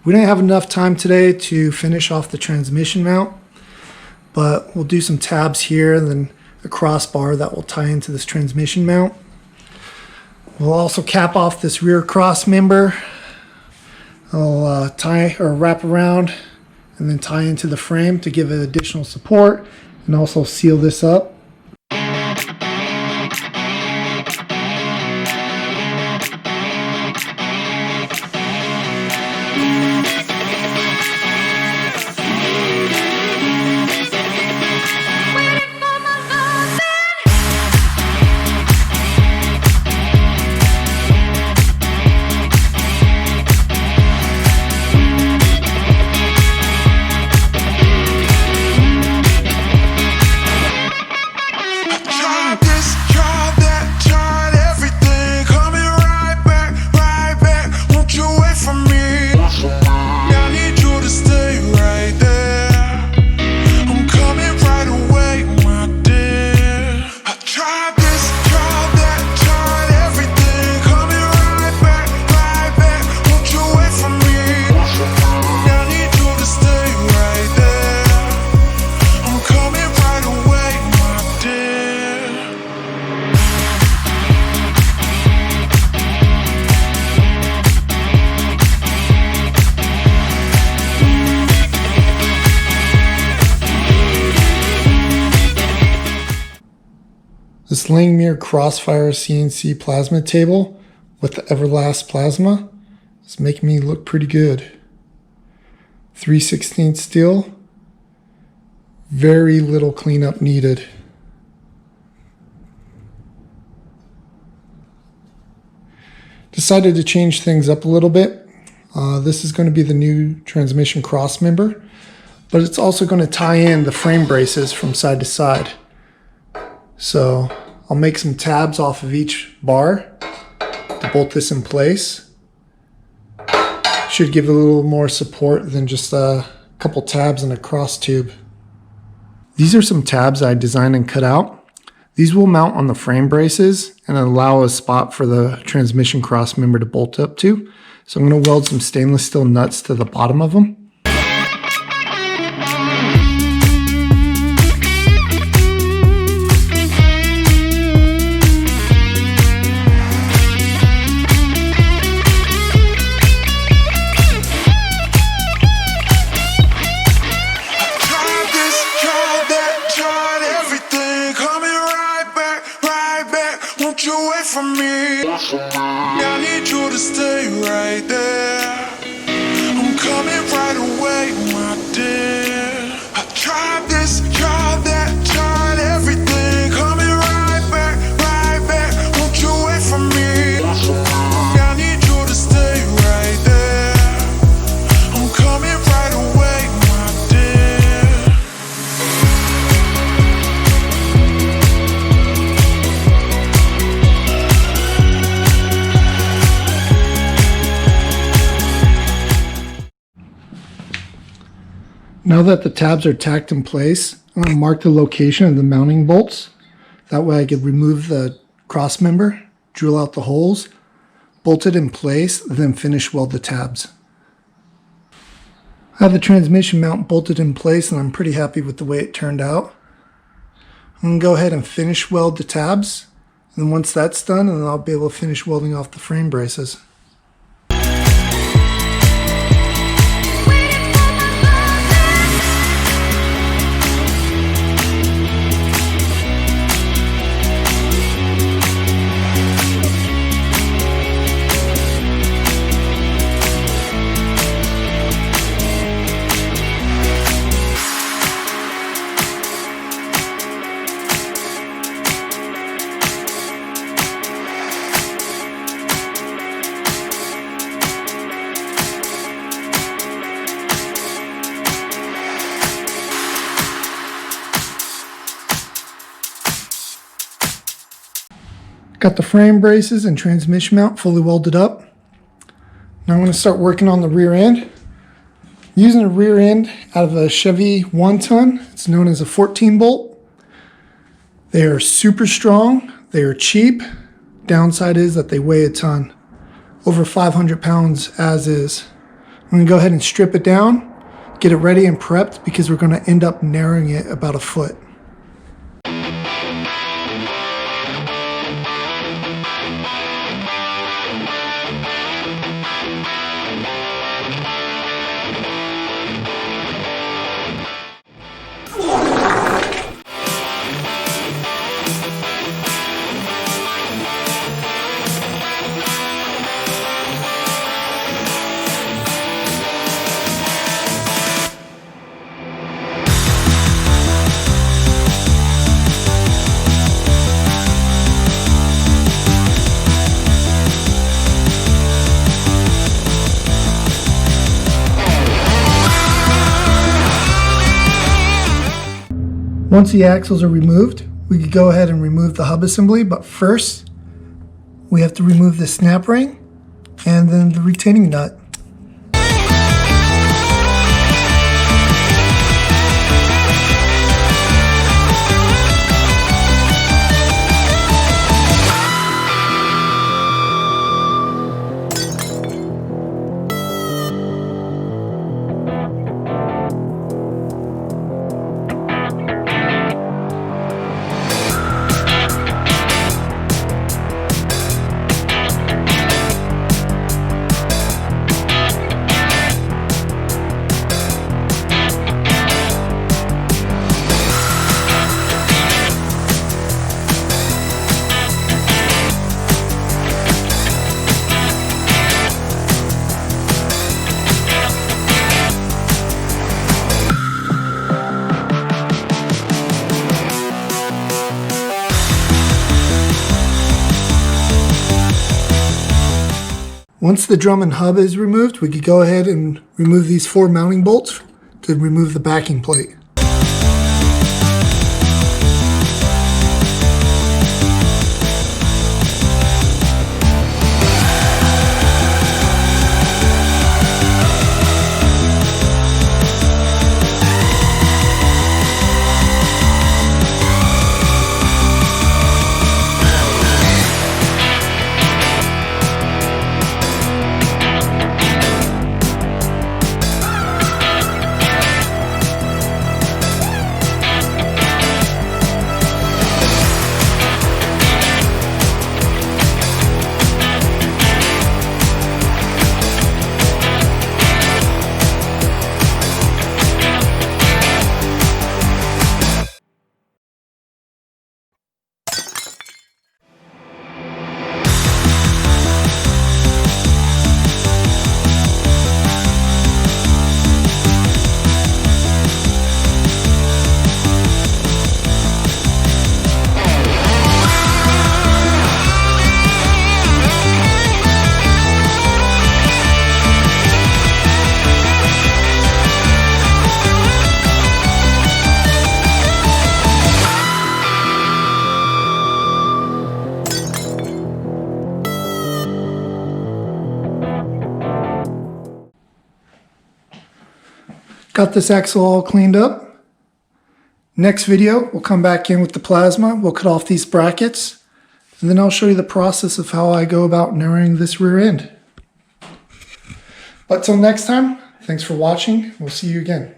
We didn't have enough time today to finish off the transmission mount, but we'll do some tabs here and then a crossbar that will tie into this transmission mount. We'll also cap off this rear cross member. I'll tie or wrap around and then tie into the frame to give it additional support and also seal this up. This Langmuir Crossfire CNC plasma table with the Everlast plasma is making me look pretty good. 3/16 steel, very little cleanup needed. Decided to change things up a little bit. This is going to be the new transmission cross member, but it's also going to tie in the frame braces from side to side. So I'll make some tabs off of each bar to bolt this in place. Should give it a little more support than just a couple tabs and a cross tube. These are some tabs I designed and cut out. These will mount on the frame braces and allow a spot for the transmission cross member to bolt up to. So I'm going to weld some stainless steel nuts to the bottom of them. From me, I need you to stay right there. I'm coming right away, my dear. I tried this, tried that, tried everything. Coming right back, won't you wait for me? I need you to stay right there. I'm coming right away, my dear. Now that the tabs are tacked in place, I'm going to mark the location of the mounting bolts. That way I can remove the cross member, drill out the holes, bolt it in place, then finish weld the tabs. I have the transmission mount bolted in place and I'm pretty happy with the way it turned out. I'm going to go ahead and finish weld the tabs, and then once that's done, then I'll be able to finish welding off the frame braces. Got the frame braces and transmission mount fully welded up. Now I'm going to start working on the rear end. Using a rear end out of a Chevy 1-ton. It's known as a 14 bolt. They are super strong. They are cheap. Downside is that they weigh a ton. Over 500 pounds as is. I'm going to go ahead and strip it down, get it ready and prepped because we're going to end up narrowing it about a foot. Once the axles are removed, we could go ahead and remove the hub assembly, but first we have to remove the snap ring and then the retaining nut. Once the drum and hub is removed, we could go ahead and remove these 4 mounting bolts to remove the backing plate. Got this axle all cleaned up. Next video, we'll come back in with the plasma. We'll cut off these brackets, and then I'll show you the process of how I go about narrowing this rear end. But till next time, thanks for watching. We'll see you again.